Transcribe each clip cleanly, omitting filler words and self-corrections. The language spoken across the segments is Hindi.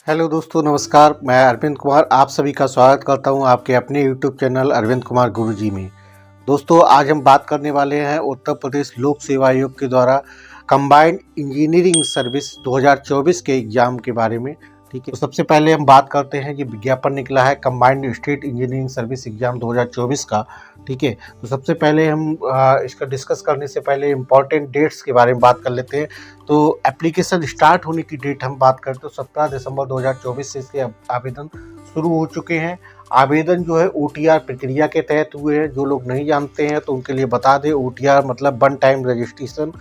हेलो दोस्तों, नमस्कार। मैं अरविंद कुमार आप सभी का स्वागत करता हूं आपके अपने यूट्यूब चैनल अरविंद कुमार गुरुजी में। दोस्तों, आज हम बात करने वाले हैं उत्तर प्रदेश लोक सेवा आयोग के द्वारा कंबाइंड इंजीनियरिंग सर्विस 2024 के एग्ज़ाम के बारे में। ठीक है, तो सबसे पहले हम बात करते हैं कि विज्ञापन निकला है combined state engineering service exam 2024 का। ठीक है, तो सबसे पहले हम इसका डिस्कस करने से पहले इम्पॉर्टेंट डेट्स के बारे में बात कर लेते हैं। तो एप्लीकेशन स्टार्ट होने की डेट हम बात करें तो 17 दिसंबर 2024 से इसके आवेदन शुरू हो चुके हैं। आवेदन जो है OTR प्रक्रिया के तहत हुए हैं। जो लोग नहीं जानते हैं तो उनके लिए बता दें, OTR मतलब one time registration.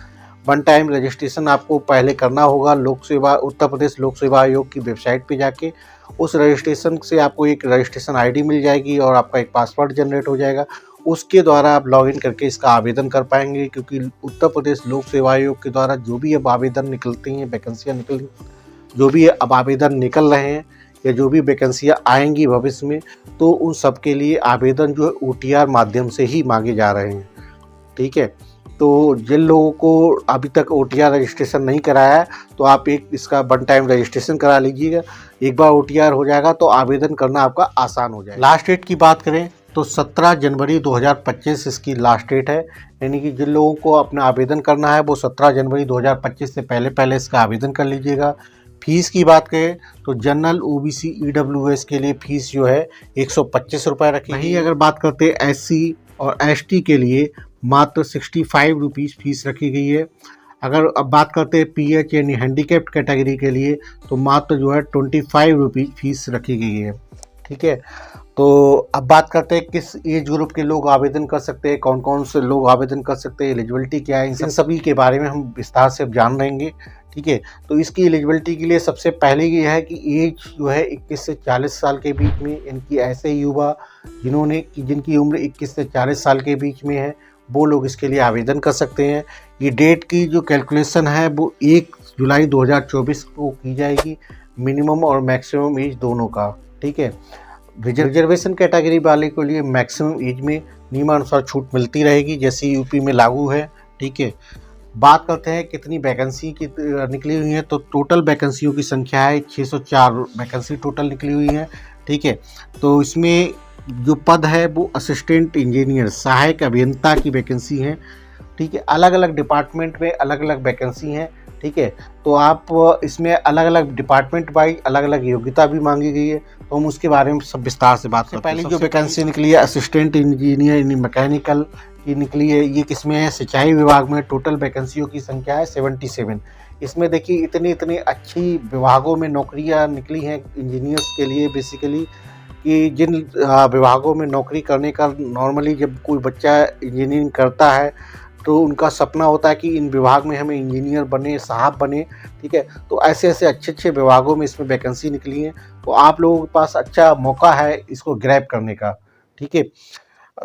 One time registration आपको पहले करना होगा उत्तर प्रदेश लोक सेवा आयोग की वेबसाइट पे जाके। उस रजिस्ट्रेशन से आपको एक रजिस्ट्रेशन ID मिल जाएगी और आपका एक पासवर्ड जनरेट हो जाएगा। उसके द्वारा आप लॉगिन करके इसका आवेदन कर पाएंगे, क्योंकि उत्तर प्रदेश लोक सेवा आयोग के द्वारा जो भी अब आवेदन निकलती हैं, वैकेंसियाँ जो भी अब आवेदन निकल रहे हैं या जो भी वैकेंसियाँ आएंगी भविष्य में, तो उन सब के लिए आवेदन जो है OTR माध्यम से ही मांगे जा रहे हैं। ठीक है, तो जिन लोगों को अभी तक OTR रजिस्ट्रेशन नहीं कराया है तो आप इसका वन टाइम रजिस्ट्रेशन करा लीजिएगा। एक बार OTR हो जाएगा तो आवेदन करना आपका आसान हो जाएगा। लास्ट डेट की बात करें तो 17 जनवरी 2025 इसकी लास्ट डेट है। यानी कि जिन लोगों को अपना आवेदन करना है वो 17 जनवरी 2025 से पहले इसका आवेदन कर लीजिएगा। फीस की बात करें तो जनरल OBC EWS के लिए फ़ीस जो है 125 रुपये रखी है। वहीं अगर बात करते हैं SC और ST के लिए मात्र 65 रुपीज़ फीस रखी गई है। अगर अब बात करते हैं PH यानी हैंडीकैप्ड कैटेगरी के लिए तो मात्र जो है 25 रुपीज़ फीस रखी गई है। ठीक है, तो अब बात करते हैं किस एज ग्रुप के लोग आवेदन कर सकते हैं, कौन कौन से लोग आवेदन कर सकते हैं, एलिजिबिलिटी क्या है, इन सभी के बारे में हम विस्तार से जान लेंगे। ठीक है, तो इसकी एलिजिबिलिटी के लिए सबसे पहले ये है कि एज जो है 21 से 40 साल के बीच में, इनकी ऐसे युवा जिनकी उम्र 21 से 40 साल के बीच में है वो लोग इसके लिए आवेदन कर सकते हैं। ये डेट की जो कैलकुलेशन है वो 1 जुलाई 2024 को की जाएगी, मिनिमम और मैक्सिमम एज दोनों का। ठीक है, रिजर्वेशन कैटेगरी वाले के लिए मैक्सिमम एज में नियमानुसार छूट मिलती रहेगी, जैसे यूपी में लागू है। ठीक है, बात करते हैं कितनी वैकेंसी की निकली हुई है तो टोटल वैकेंसियों की संख्या है 604 वैकेंसी टोटल निकली हुई है। ठीक है, तो इसमें जो पद है वो असिस्टेंट इंजीनियर सहायक अभियंता की वैकेंसी है। ठीक है, अलग अलग डिपार्टमेंट में अलग अलग वैकेंसी हैं। ठीक है, तो आप इसमें अलग अलग डिपार्टमेंट वाइज अलग अलग योग्यता भी मांगी गई है, तो हम उसके बारे में सब विस्तार से बात करते हैं। पहले जो वैकेंसी निकली है असिस्टेंट इंजीनियर यानी मैकेनिकल की निकली है। ये किसमें है? सिंचाई विभाग में। टोटल वैकेंसियों की संख्या है 77। इसमें देखिए इतनी अच्छी विभागों में नौकरियां निकली हैं इंजीनियर्स के लिए, बेसिकली कि जिन विभागों में नौकरी करने का नॉर्मली जब कोई बच्चा इंजीनियरिंग करता है तो उनका सपना होता है कि इन विभाग में हमें इंजीनियर बने, साहब बने। ठीक है, तो ऐसे अच्छे विभागों में इसमें वैकेंसी निकली है, तो आप लोगों के पास अच्छा मौका है इसको ग्रैब करने का। ठीक है,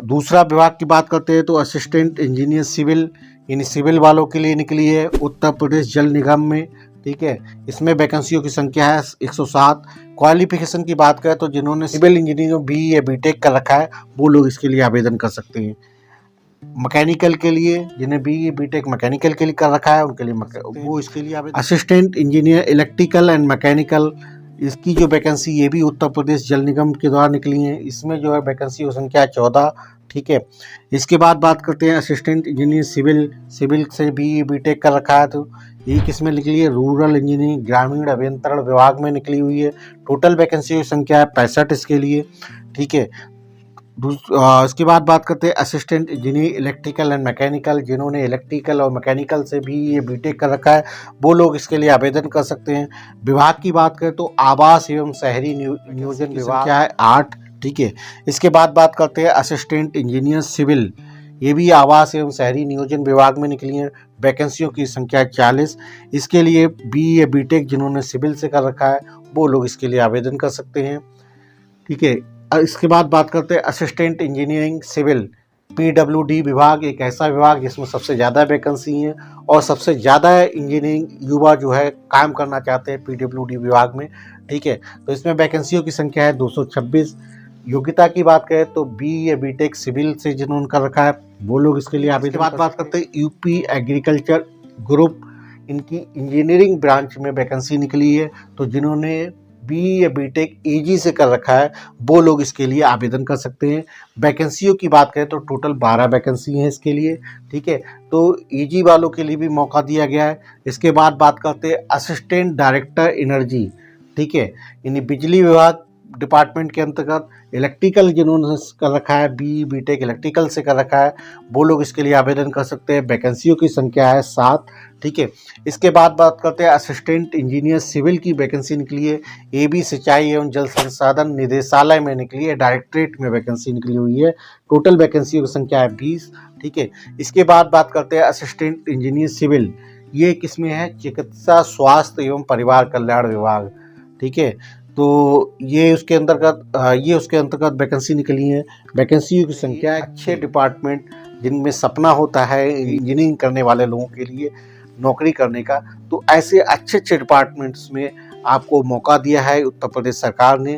दूसरा विभाग की बात करते हैं तो असिस्टेंट इंजीनियर सिविल यानी सिविल वालों के लिए निकली है उत्तर प्रदेश जल निगम में। ठीक है, इसमें वैकेंसियों की संख्या है 107। क्वालिफिकेशन की बात करें तो जिन्होंने सिविल इंजीनियरिंग BE या BTech कर रखा है वो लोग इसके लिए आवेदन कर सकते हैं। मैकेनिकल के लिए जिन्हें BE BTech मैकेनिकल के लिए कर रखा है उनके लिए वो इसके लिए आवेदन। Assistant engineer electrical and mechanical, इसकी जो वैकेंसी ये भी उत्तर प्रदेश जल निगम के द्वारा निकली है। इसमें जो है वैकेंसी की संख्या 14। ठीक है, इसके बाद बात करते हैं असिस्टेंट इंजीनियर सिविल से BE BTech कर रखा है तो ये किसमें निकली है? रूरल इंजीनियरिंग ग्रामीण अभियंत्रण विभाग में निकली हुई है। टोटल वैकेंसी की संख्या है 65 इसके लिए। ठीक है, इसके बाद बात करते हैं assistant engineer electrical and mechanical, जिन्होंने इलेक्ट्रिकल और मैकेनिकल से भी ये BTech कर रखा है वो लोग इसके लिए आवेदन कर सकते हैं। विभाग की बात करें तो आवास एवं शहरी नियोजन विभाग क्या है 8। ठीक है, इसके बाद बात करते हैं असिस्टेंट इंजीनियर सिविल, ये भी आवास एवं शहरी नियोजन विभाग में निकली है। वैकेंसियों की संख्या 40। इसके लिए BE या BTech जिन्होंने सिविल से कर रखा है वो लोग इसके लिए आवेदन कर सकते हैं। ठीक है, इसके बाद बात करते हैं असिस्टेंट इंजीनियरिंग सिविल PWD विभाग, एक ऐसा विभाग जिसमें सबसे ज़्यादा वैकेंसी हैं और सबसे ज़्यादा इंजीनियरिंग युवा जो है काम करना चाहते हैं PWD विभाग में। ठीक है, तो इसमें वैकेंसियों की संख्या है 226। योग्यता की बात करें तो BE या BTech सिविल से जिन्होंने कर रखा है वो लोग इसके लिए आवेदन। बात करते हैं UP एग्रीकल्चर ग्रुप, इनकी इंजीनियरिंग ब्रांच में वैकेंसी निकली है, तो जिन्होंने बीई या बीटेक एजी से कर रखा है वो लोग इसके लिए आवेदन कर सकते हैं। वैकेंसियों की बात करें तो टोटल 12 वैकेंसी हैं इसके लिए, ठीक है। तो एजी वालों के लिए भी मौका दिया गया है। इसके बाद बात करते हैं असिस्टेंट डायरेक्टर एनर्जी, ठीक है, यानी बिजली विभाग डिपार्टमेंट के अंतर्गत इलेक्ट्रिकल जिन्होंने कर रखा है, बीई बीटेक इलेक्ट्रिकल से कर रखा है वो लोग इसके लिए आवेदन कर सकते हैं। वैकेंसियों की संख्या है 7, ठीक है। इसके बाद बात करते हैं असिस्टेंट इंजीनियर सिविल की वैकेंसी निकली है, एबी सिंचाई एवं जल संसाधन निदेशालय में निकली है, डायरेक्टरेट में वैकेंसी निकली हुई है। टोटल वैकेंसियों की संख्या है 20, ठीक है। इसके बाद बात करते हैं असिस्टेंट इंजीनियर सिविल, ये किसमें है, चिकित्सा स्वास्थ्य एवं परिवार कल्याण विभाग, ठीक है। तो ये उसके अंतर्गत वैकेंसी निकली है। वैकेंसियों की संख्या है। अच्छे डिपार्टमेंट जिनमें सपना होता है इंजीनियरिंग करने वाले लोगों के लिए नौकरी करने का, तो ऐसे अच्छे अच्छे डिपार्टमेंट्स में आपको मौका दिया है उत्तर प्रदेश सरकार ने।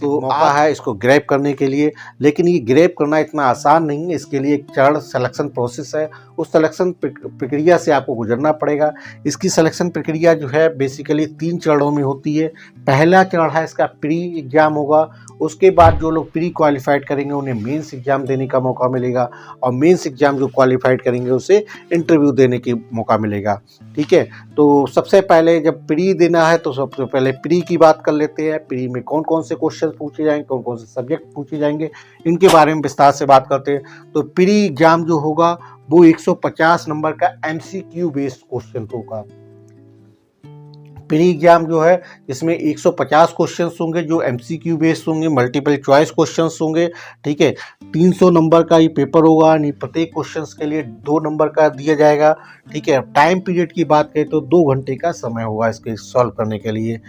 तो मौका है इसको ग्रैब करने के लिए, लेकिन ये ग्रैब करना इतना आसान नहीं है। इसके लिए एक चरण सिलेक्शन प्रोसेस है, उस सिलेक्शन प्रक्रिया से आपको गुजरना पड़ेगा। इसकी सिलेक्शन प्रक्रिया जो है बेसिकली 3 चरणों में होती है। पहला चरण है इसका प्री एग्ज़ाम होगा, उसके बाद जो लोग प्री क्वालिफाइड करेंगे उन्हें मेंस एग्ज़ाम देने का मौका मिलेगा, और मेंस एग्ज़ाम जो क्वालिफाइड करेंगे उसे इंटरव्यू देने की मौका मिलेगा, ठीक है। तो सबसे पहले जब प्री देना है तो सबसे पहले प्री की बात कर लेते हैं। प्री में कौन कौन से क्वेश्चन पूछे जाएंगे, कौन कौन से सब्जेक्ट पूछे जाएंगे, इनके बारे में विस्तार से बात करते हैं। तो प्री एग्ज़ाम जो होगा वो 150 नंबर का MCQ बेस्ड क्वेश्चन होगा। प्री एग्जाम जो है इसमें 150 क्वेश्चंस होंगे जो MCQ बेस्ड होंगे, मल्टीपल चॉइस क्वेश्चंस होंगे, ठीक है। 300 नंबर का ये पेपर होगा, यानी प्रत्येक क्वेश्चंस के लिए 2 नंबर का दिया जाएगा, ठीक है। टाइम पीरियड की बात करें तो 2 घंटे का समय होगा इसके सॉल्व करने के लिए।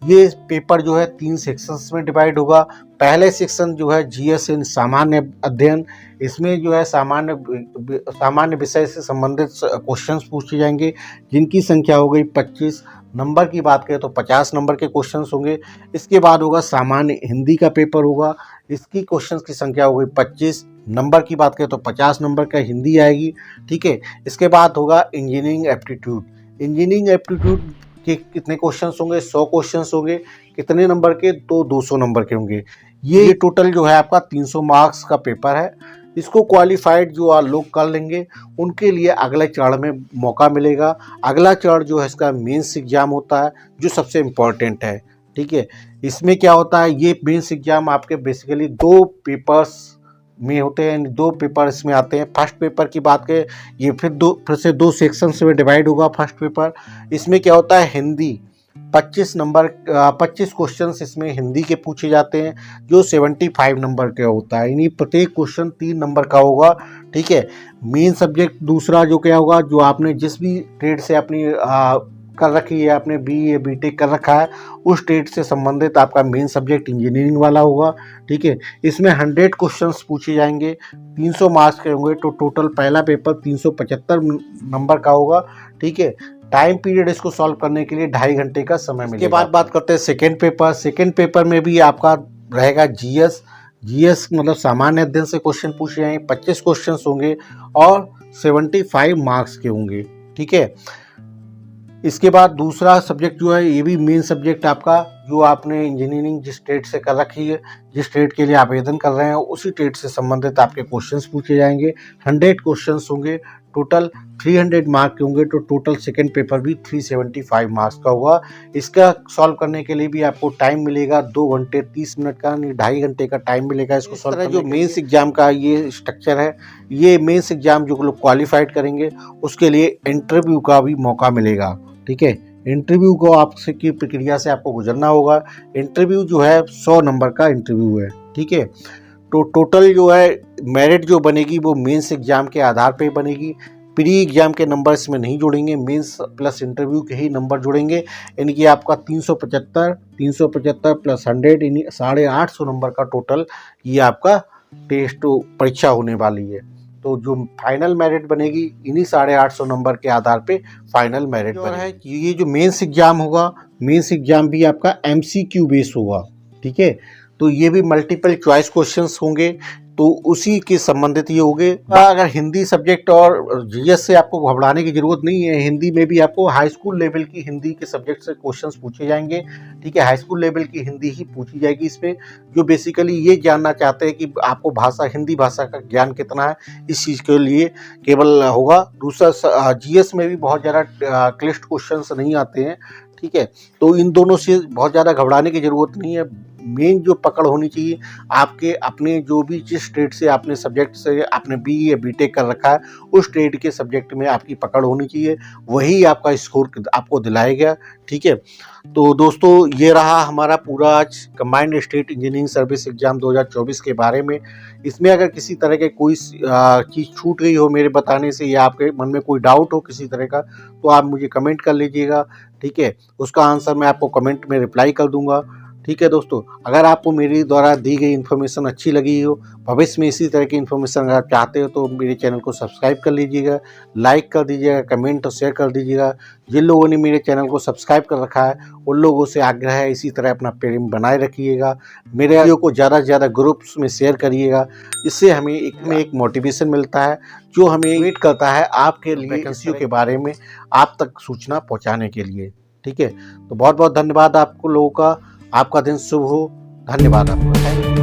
ये पेपर जो है 3 सेक्शंस में डिवाइड होगा। पहले सेक्शन जो है GS यानी सामान्य अध्ययन, इसमें जो है सामान्य विषय से संबंधित क्वेश्चंस पूछे जाएंगे जिनकी संख्या हो गई 25। नंबर की बात करें तो 50 नंबर के क्वेश्चंस होंगे। इसके बाद होगा सामान्य हिंदी का पेपर होगा, इसकी क्वेश्चंस की संख्या हो गई 25। नंबर की बात करें तो 50 नंबर का हिंदी आएगी, ठीक है। इसके बाद होगा इंजीनियरिंग एप्टीट्यूड। इंजीनियरिंग एप्टीट्यूड के कितने क्वेश्चंस होंगे, 100 क्वेश्चंस होंगे। कितने नंबर के, तो 200 नंबर के होंगे। ये टोटल जो है आपका 300 मार्क्स का पेपर है। इसको क्वालिफाइड जो लोग कर लेंगे उनके लिए अगले चरण में मौका मिलेगा। अगला चरण जो है इसका मेंस एग्जाम होता है जो सबसे इम्पोर्टेंट है, ठीक है। इसमें क्या होता है, ये मेंस एग्जाम आपके बेसिकली 2 पेपर्स में होते हैं, 2 पेपर इसमें आते हैं। फर्स्ट पेपर की बात करें, ये फिर से 2 सेक्शंस में डिवाइड होगा। फर्स्ट पेपर इसमें क्या होता है, हिंदी 25 क्वेश्चंस इसमें हिंदी के पूछे जाते हैं जो 75 नंबर के होता है, यानी प्रत्येक क्वेश्चन 3 नंबर का होगा, ठीक है। मेन सब्जेक्ट दूसरा जो क्या होगा, जो आपने जिस भी ट्रेड से अपनी कर रखी है, आपने BE BTech कर रखा है, उस ट्रेड से संबंधित आपका मेन सब्जेक्ट इंजीनियरिंग वाला होगा, ठीक है। इसमें 100 क्वेश्चंस पूछे जाएंगे, 300 मार्क्स के होंगे। तो टोटल पहला पेपर 375 नंबर का होगा, ठीक है। टाइम पीरियड इसको सॉल्व करने के लिए 2.5 घंटे का समय मिलेगा। इसके बाद बात करते हैं सेकेंड पेपर। सेकेंड पेपर में भी आपका रहेगा GS मतलब सामान्य अध्ययन से क्वेश्चन पूछे जाएंगे। 25 क्वेश्चन होंगे और 75 मार्क्स के होंगे, ठीक है। इसके बाद दूसरा सब्जेक्ट जो है, ये भी मेन सब्जेक्ट आपका, जो आपने इंजीनियरिंग जिस ट्रेड से कर रखी है, जिस ट्रेड के लिए आवेदन कर रहे हैं उसी ट्रेड से संबंधित आपके क्वेश्चंस पूछे जाएंगे। 100 क्वेश्चंस होंगे, टोटल 300 मार्क के होंगे। तो टोटल सेकंड पेपर भी 375 मार्क्स का होगा। इसका सॉल्व करने के लिए भी आपको टाइम मिलेगा 2 घंटे 30 मिनट का, 2.5 घंटे का टाइम मिलेगा इसको सॉल्व करने। जो मेंस एग्जाम का ये स्ट्रक्चर है, ये मेंस एग्जाम जो लोग क्वालिफाइड करेंगे उसके लिए इंटरव्यू का भी मौका मिलेगा, ठीक है। इंटरव्यू को आपसे की प्रक्रिया से आपको गुजरना होगा। इंटरव्यू जो है 100 नंबर का इंटरव्यू है, ठीक है। तो टोटल जो है मेरिट जो बनेगी वो मेंस एग्जाम के आधार पे बनेगी। प्री एग्जाम के नंबर इसमें नहीं जुड़ेंगे, मेंस प्लस इंटरव्यू के ही नंबर जुड़ेंगे, यानी कि आपका 375 प्लस 100 यानी 850 नंबर का टोटल ये आपका टेस्ट परीक्षा होने वाली है। तो जो फाइनल मेरिट बनेगी इन्हीं 850 नंबर के आधार पे फाइनल मेरिट है कि ये जो मेंस एग्जाम होगा, मेंस एग्जाम भी आपका MCQ बेस होगा, ठीक है। तो ये भी मल्टीपल चॉइस क्वेश्चंस होंगे। तो उसी के संबंधित ये हो गए। अगर हिंदी सब्जेक्ट और जीएस से आपको घबराने की ज़रूरत नहीं है। हिंदी में भी आपको हाई स्कूल लेवल की हिंदी के सब्जेक्ट से क्वेश्चंस पूछे जाएंगे, ठीक है। हाई स्कूल लेवल की हिंदी ही पूछी जाएगी इसमें, जो बेसिकली ये जानना चाहते हैं कि आपको हिंदी भाषा का ज्ञान कितना है, इस चीज़ के लिए केवल होगा। दूसरा जीएस में भी बहुत ज़्यादा क्लिष्ट क्वेश्चंस नहीं आते हैं, ठीक है। तो इन दोनों से बहुत ज़्यादा घबराने की ज़रूरत नहीं है। मेन जो पकड़ होनी चाहिए आपके अपने, जो भी जिस ट्रेड से आपने सब्जेक्ट से आपने बीई या बीटेक कर रखा है, उस ट्रेड के सब्जेक्ट में आपकी पकड़ होनी चाहिए, वही आपका स्कोर आपको दिलाएगा, ठीक है। तो दोस्तों ये रहा हमारा पूरा आज combined state engineering service exam 2024 के बारे में। इसमें अगर किसी तरह के कोई चीज़ छूट गई हो मेरे बताने से, या आपके मन में कोई डाउट हो किसी तरह का, तो आप मुझे कमेंट कर लीजिएगा, ठीक है। उसका आंसर मैं आपको कमेंट में रिप्लाई कर दूंगा, ठीक है दोस्तों। अगर आपको मेरी द्वारा दी गई इन्फॉर्मेशन अच्छी लगी हो, भविष्य में इसी तरह की इन्फॉर्मेशन अगर आप चाहते हो, तो मेरे चैनल को सब्सक्राइब कर लीजिएगा, लाइक कर दीजिएगा, कमेंट और शेयर कर दीजिएगा। जिन लोगों ने मेरे चैनल को सब्सक्राइब कर रखा है उन लोगों से आग्रह है इसी तरह अपना प्रेम बनाए रखिएगा। मेरे वीडियो को ज़्यादा से ज़्यादा ग्रुप्स में शेयर करिएगा, इससे हमें एक मोटिवेशन मिलता है, जो हमें वेट करता है आपके लिए वैकेंसियों के बारे में आप तक सूचना पहुँचाने के लिए, ठीक है। तो बहुत बहुत धन्यवाद आपको लोगों का। आपका दिन शुभ हो। धन्यवाद आपका।